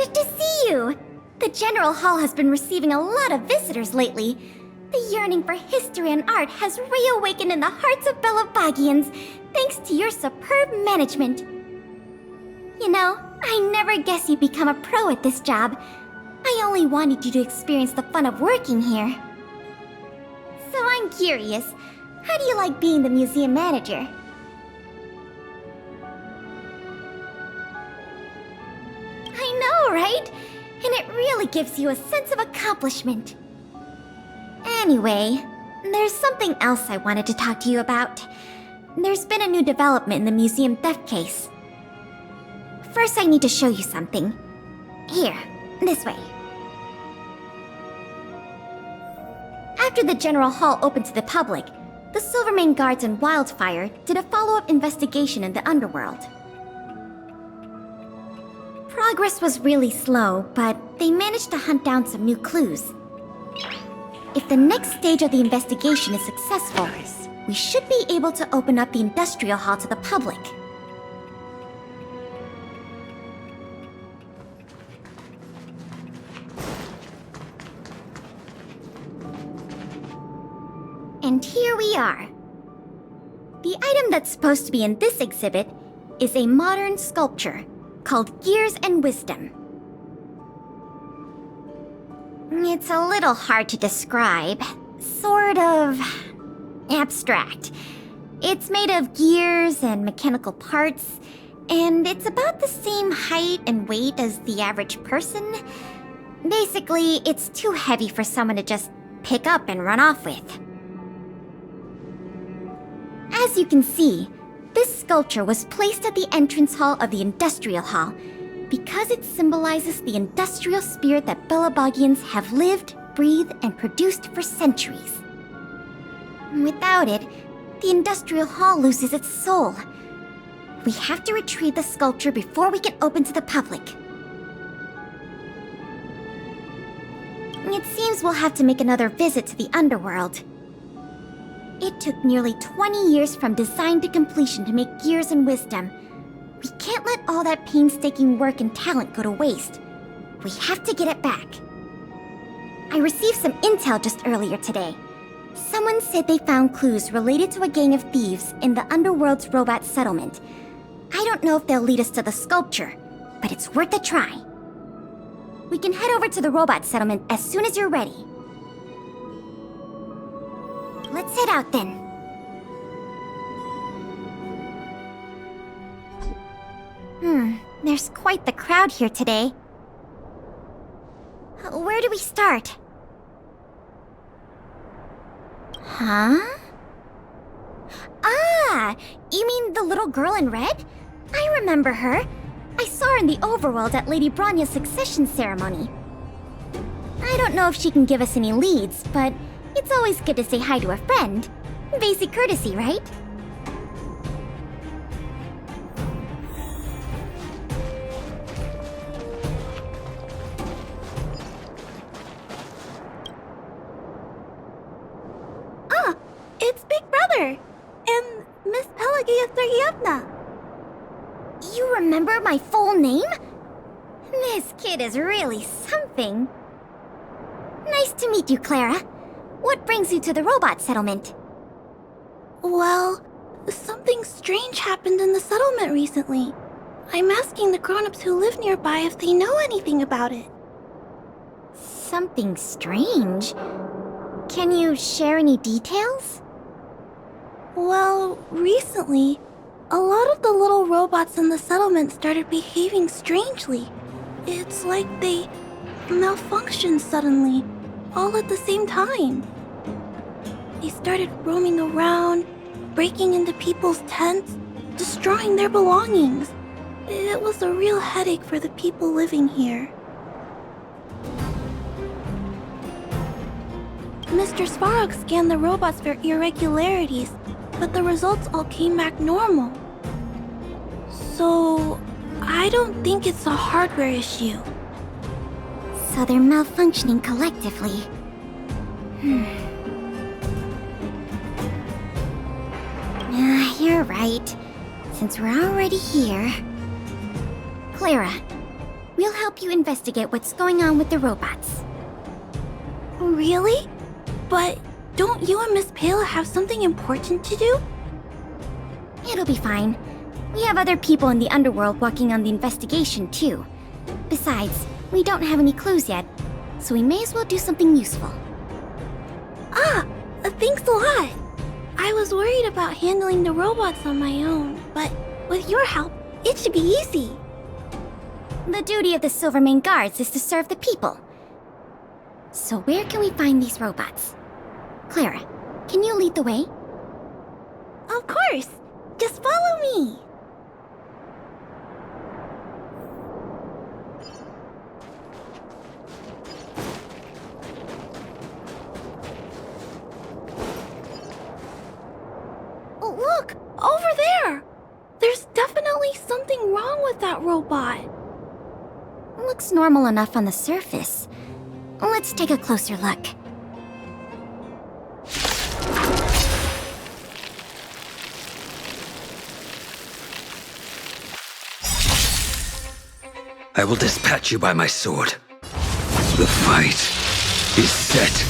Good to see you! The General Hall has been receiving a lot of visitors lately. The yearning for history and art has reawakened in the hearts of Belabagians, thanks to your superb management. You know, I never guessed you'd become a pro at this job. I only wanted you to experience the fun of working here. So I'm curious, how do you like being the museum manager? I know, right? And it really gives you a sense of accomplishment. Anyway, there's something else I wanted to talk to you about. There's been a new development in the museum theft case. First, I need to show you something. Here, this way. After the General Hall opened to the public, the Silvermane Guards and Wildfire did a follow-up investigation in the underworld. Progress was really slow, but they managed to hunt down some new clues. If the next stage of the investigation is successful, we should be able to open up the Industrial Hall to the public. And here we are. The item that's supposed to be in this exhibit is a modern sculpture called Gears and Wisdom. It's a little hard to describe. Sort of abstract. It's made of gears and mechanical parts, and it's about the same height and weight as the average person. Basically, it's too heavy for someone to just pick up and run off with. As you can see, this sculpture was placed at the entrance hall of the Industrial Hall because it symbolizes the industrial spirit that Belabagians have lived, breathed, and produced for centuries. Without it, the Industrial Hall loses its soul. We have to retrieve the sculpture before we can open to the public. It seems we'll have to make another visit to the underworld. It took nearly 20 years from design to completion to make Gears and Wisdom. We can't let all that painstaking work and talent go to waste. We have to get it back. I received some intel just earlier today. Someone said they found clues related to a gang of thieves in the underworld's robot settlement. I don't know if they'll lead us to the sculpture, but it's worth a try. We can head over to the robot settlement as soon as you're ready. Let's head out then. There's quite the crowd here today. Where do we start? Huh? Ah! You mean the little girl in red? I remember her. I saw her in the overworld at Lady Bronya's succession ceremony. I don't know if she can give us any leads, but it's always good to say hi to a friend. Basic courtesy, right? Ah! It's Big Brother! And Miss Pelagia Sergeyevna! You remember my full name? This kid is really something. Nice to meet you, Clara. What brings you to the robot settlement? Well, something strange happened in the settlement recently. I'm asking the grown-ups who live nearby if they know anything about it. Something strange? Can you share any details? Well, recently, a lot of the little robots in the settlement started behaving strangely. It's like they malfunctioned suddenly, all at the same time. They started roaming around, breaking into people's tents, destroying their belongings. It was a real headache for the people living here. Mr. Svarog scanned the robots for irregularities, but the results all came back normal. So, I don't think it's a hardware issue. So they're malfunctioning collectively. You're right. Since we're already here... Clara, We'll help you investigate what's going on with the robots. Really? But don't you and Miss Pale have something important to do? It'll be fine. We have other people in the underworld working on the investigation, too. Besides, we don't have any clues yet, so we may as well do something useful. Thanks a lot. I was worried about handling the robots on my own, but with your help, it should be easy. The duty of the Silvermane Guards is to serve the people. So where can we find these robots? Clara, can you lead the way? Of course. Just follow me. Oh, look! Over there! There's definitely something wrong with that robot. Looks normal enough on the surface. Let's take a closer look. I will dispatch you by my sword. The fight is set.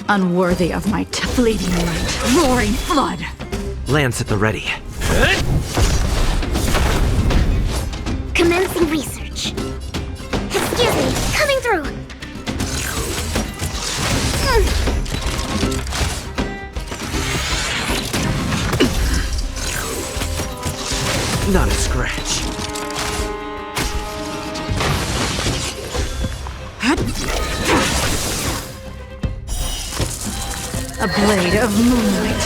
Unworthy of my fleeting light, roaring flood. Lance at the ready. Commencing research. Excuse me, coming through. Not a scratch. A blade of moonlight.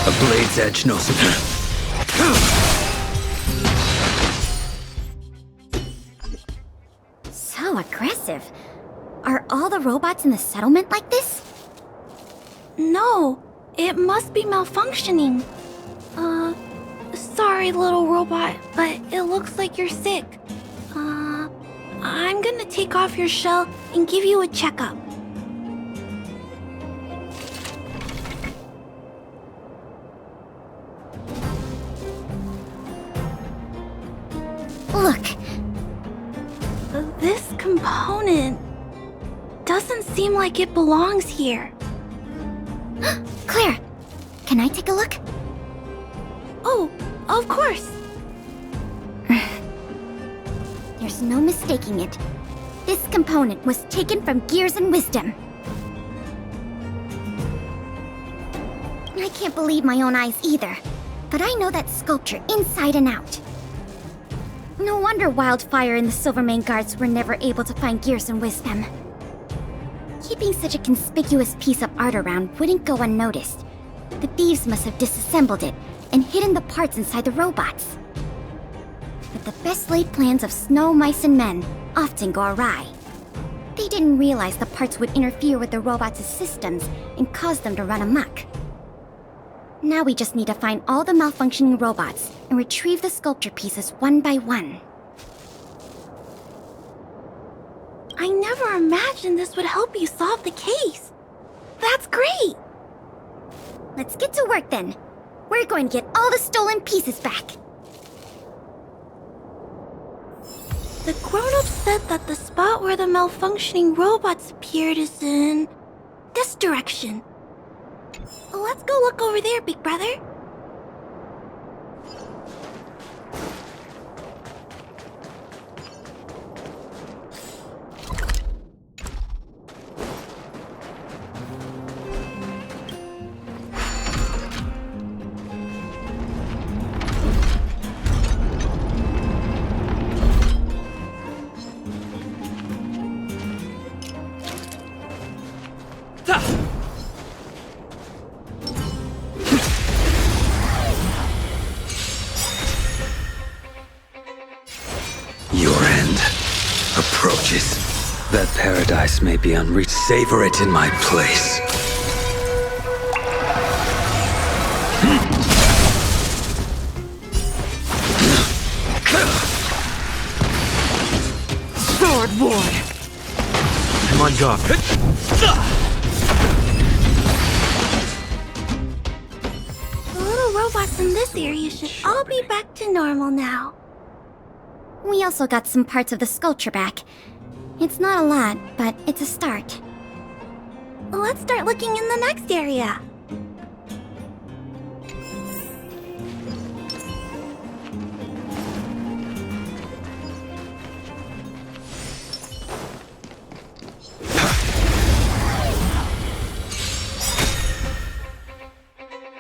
A blade's edge knows it. So aggressive. Are all the robots in the settlement like this? No, it must be malfunctioning. Sorry, little robot, but it looks like you're sick. I'm gonna take off your shell and give you a checkup. Look, This component doesn't seem like it belongs here. Claire, can I take a look? Oh, of course. There's no mistaking it. This component was taken from Gears and Wisdom. I can't believe my own eyes either, but I know that sculpture inside and out. No wonder Wildfire and the Silvermane Guards were never able to find Gears and Wisdom. Keeping such a conspicuous piece of art around wouldn't go unnoticed. The thieves must have disassembled it and hidden the parts inside the robots. But the best laid plans of snow, mice, and men often go awry. They didn't realize the parts would interfere with the robots' systems and cause them to run amok. Now we just need to find all the malfunctioning robots and retrieve the sculpture pieces one by one. I never imagined this would help you solve the case. That's great. Let's get to work then. We're going to get all the stolen pieces back. The grown-up said that the spot where the malfunctioning robots appeared is in this direction. Let's go look over there, big brother. Your end approaches. That paradise may be unreached. Savor it in my place. Sword ward. I'm on guard. little robots in this area should all be back to normal now. We also got some parts of the sculpture back. It's not a lot, but it's a start. Let's start looking in the next area.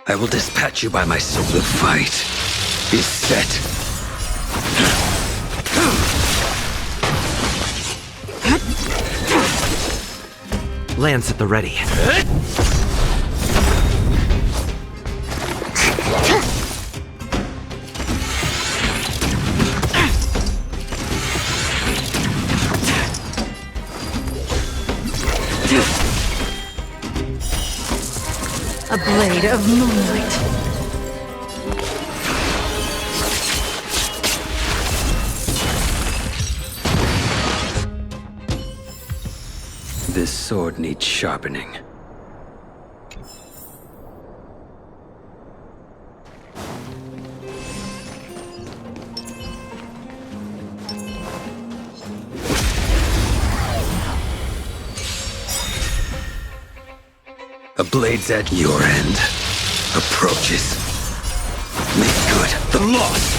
I will dispatch you by my sword of fight. Be set. Lance at the ready. A blade of moonlight. This sword needs sharpening. A blade's at your end approaches. Make good the loss!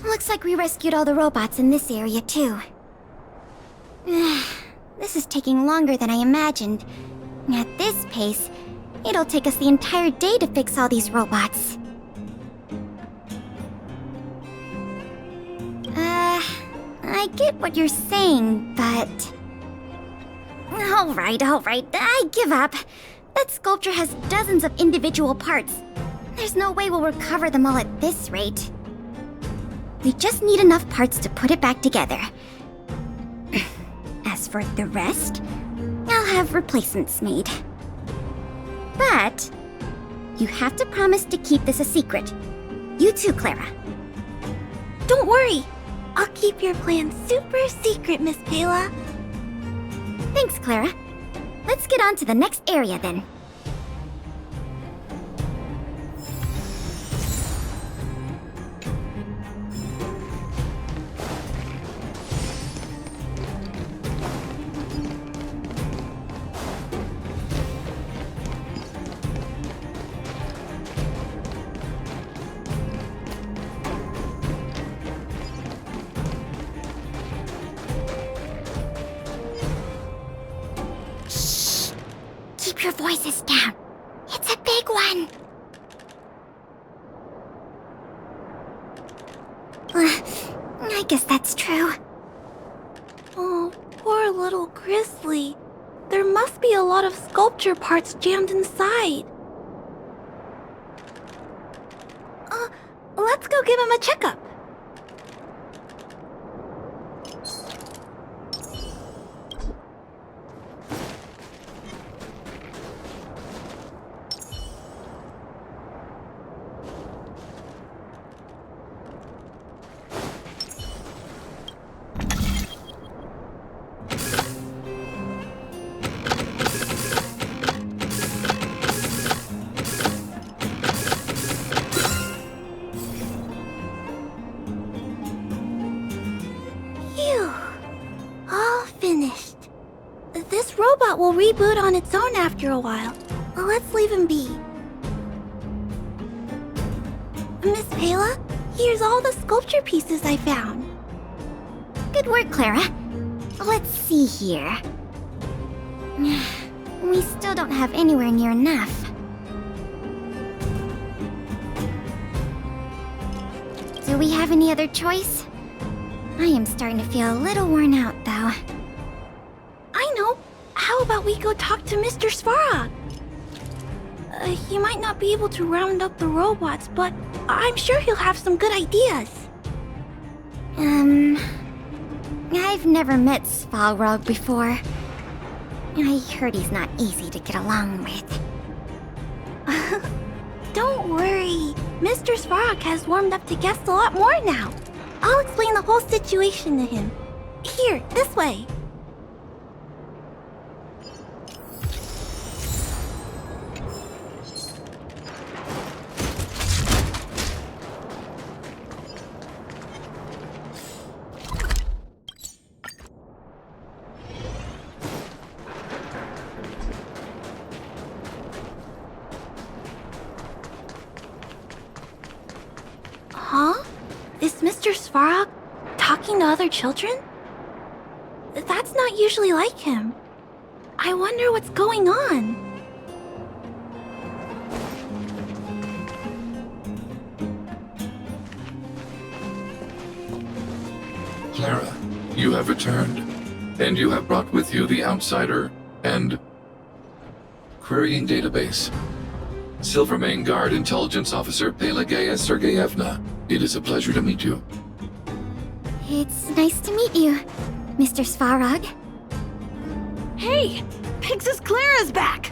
Looks like we rescued all the robots in this area, too. This is taking longer than I imagined. At this pace, it'll take us the entire day to fix all these robots. I get what you're saying, but... Alright, I give up. That sculpture has dozens of individual parts. There's no way we'll recover them all at this rate. We just need enough parts to put it back together. As for the rest, I'll have replacements made. But you have to promise to keep this a secret. You too, Clara. Don't worry. I'll keep your plan super secret, Miss Pela. Thanks, Clara. Let's get on to the next area then. Keep your voices down. It's a big one. I guess that's true. Oh, poor little Grizzly. There must be a lot of sculpture parts jammed inside. Let's go give him a checkup. This robot will reboot on its own after a while. Let's leave him be. Miss Pela, here's all the sculpture pieces I found. Good work, Clara. Let's see here. We still don't have anywhere near enough. Do we have any other choice? I am starting to feel a little worn out, though. I know. How about we go talk to Mr. Svarog? He might not be able to round up the robots, but I'm sure he'll have some good ideas. I've never met Svarog before. I heard he's not easy to get along with. Don't worry. Mr. Svarog has warmed up to guests a lot more now. I'll explain the whole situation to him. Here, this way. Huh? Is Mr. Svarog talking to other children? That's not usually like him. I wonder what's going on. Clara, you have returned, and you have brought with you the Outsider and Querying Database. Silvermane Guard Intelligence Officer Pelageya Sergeyevna, it is a pleasure to meet you. It's nice to meet you, Mr. Svarog. Hey! Big Sis Clara's back!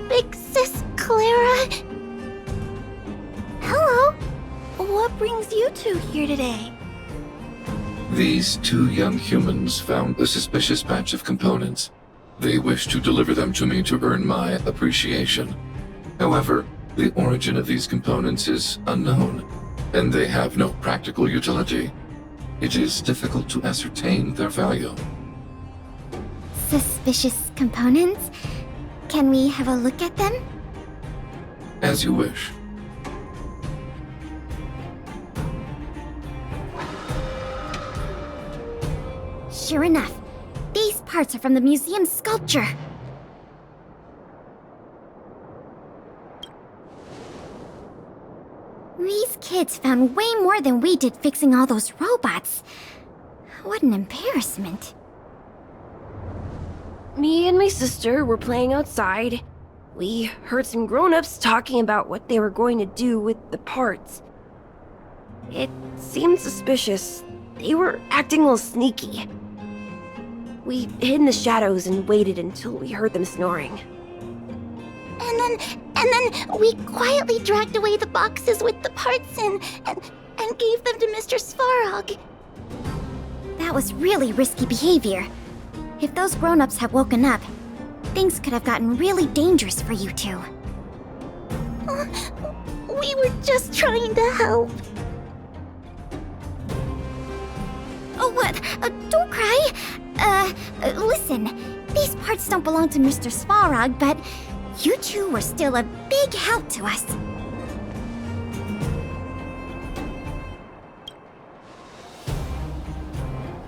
Big Sis Clara. Hello. What brings you two here today? These two young humans found a suspicious batch of components. They wish to deliver them to me to earn my appreciation. However, the origin of these components is unknown, and they have no practical utility. It is difficult to ascertain their value. Suspicious components? Can we have a look at them? As you wish. Sure enough, these parts are from the museum's sculpture. These kids found way more than we did fixing all those robots. What an embarrassment. Me and my sister were playing outside. We heard some grown-ups talking about what they were going to do with the parts. It seemed suspicious. They were acting a little sneaky. We hid in the shadows and waited until we heard them snoring. And then we quietly dragged away the boxes with the parts in and gave them to Mr. Svarog. That was really risky behavior. If those grown-ups had woken up, things could have gotten really dangerous for you two. We were just trying to help. Oh, what? Don't cry. Listen. These parts don't belong to Mr. Svarog, but you two were still a big help to us.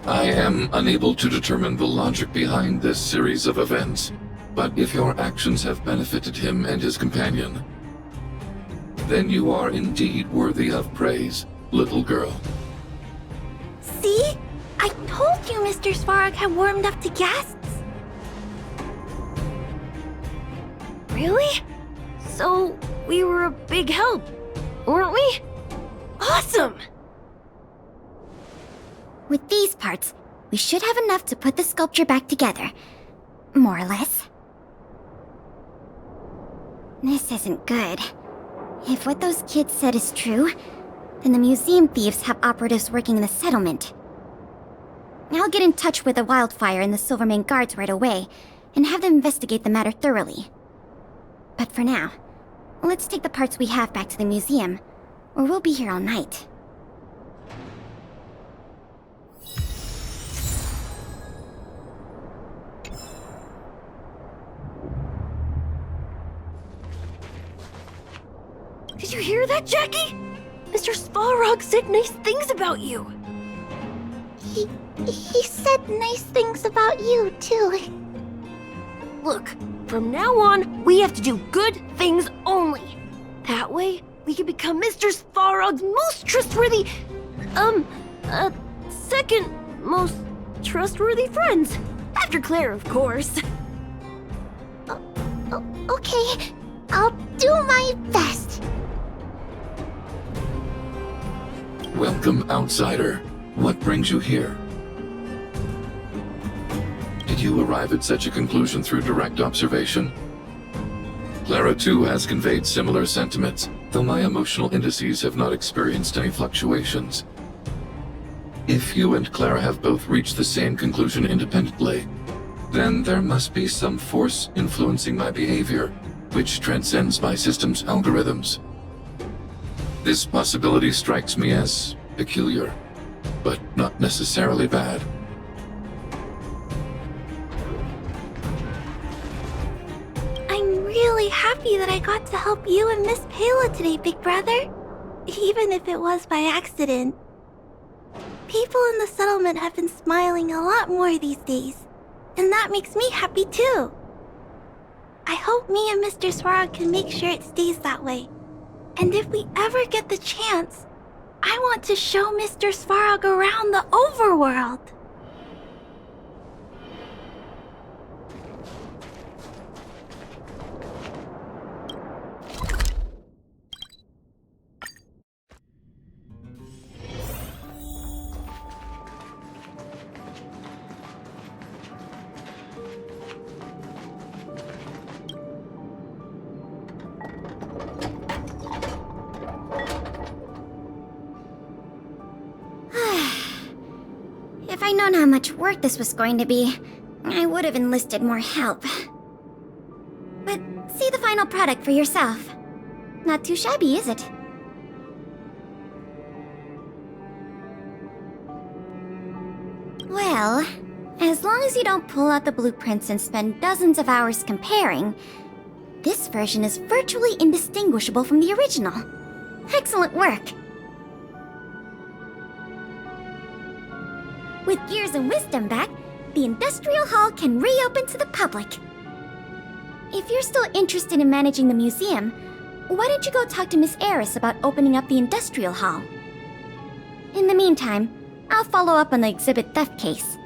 I am unable to determine the logic behind this series of events, but if your actions have benefited him and his companion, then you are indeed worthy of praise, little girl. See? I told you Mr. Svarog had warmed up to guests. Really? So, we were a big help, weren't we? Awesome! With these parts, we should have enough to put the sculpture back together. More or less. This isn't good. If what those kids said is true, then the museum thieves have operatives working in the settlement. I'll get in touch with the Wildfire and the Silvermane guards right away, and have them investigate the matter thoroughly. But for now, let's take the parts we have back to the museum, or we'll be here all night. Did you hear that, Jackie? Mr. Svarog said nice things about you. He said nice things about you, too. Look, from now on, we have to do good things only. That way, we can become Mr. Svarog's most trustworthy, second most trustworthy friends. After Claire, of course. Okay, I'll do my best. Welcome, Outsider. What brings you here? Did you arrive at such a conclusion through direct observation? Clara too has conveyed similar sentiments, though my emotional indices have not experienced any fluctuations. If you and Clara have both reached the same conclusion independently, then there must be some force influencing my behavior, which transcends my system's algorithms. This possibility strikes me as peculiar, but not necessarily bad. I'm really happy that I got to help you and Miss Payla today, Big Brother. Even if it was by accident. People in the settlement have been smiling a lot more these days, and that makes me happy too. I hope me and Mr. Svarog can make sure it stays that way. And if we ever get the chance, I want to show Mr. Svarog around the overworld. If I'd known how much work this was going to be, I would have enlisted more help. But see the final product for yourself. Not too shabby, is it? Well, as long as you don't pull out the blueprints and spend dozens of hours comparing, this version is virtually indistinguishable from the original. Excellent work! With Gears and Wisdom back, the Industrial Hall can reopen to the public. If you're still interested in managing the museum, why don't you go talk to Miss Eris about opening up the Industrial Hall? In the meantime, I'll follow up on the exhibit theft case.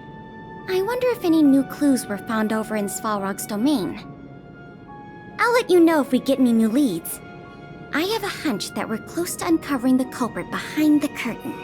I wonder if any new clues were found over in Svarog's domain. I'll let you know if we get any new leads. I have a hunch that we're close to uncovering the culprit behind the curtain.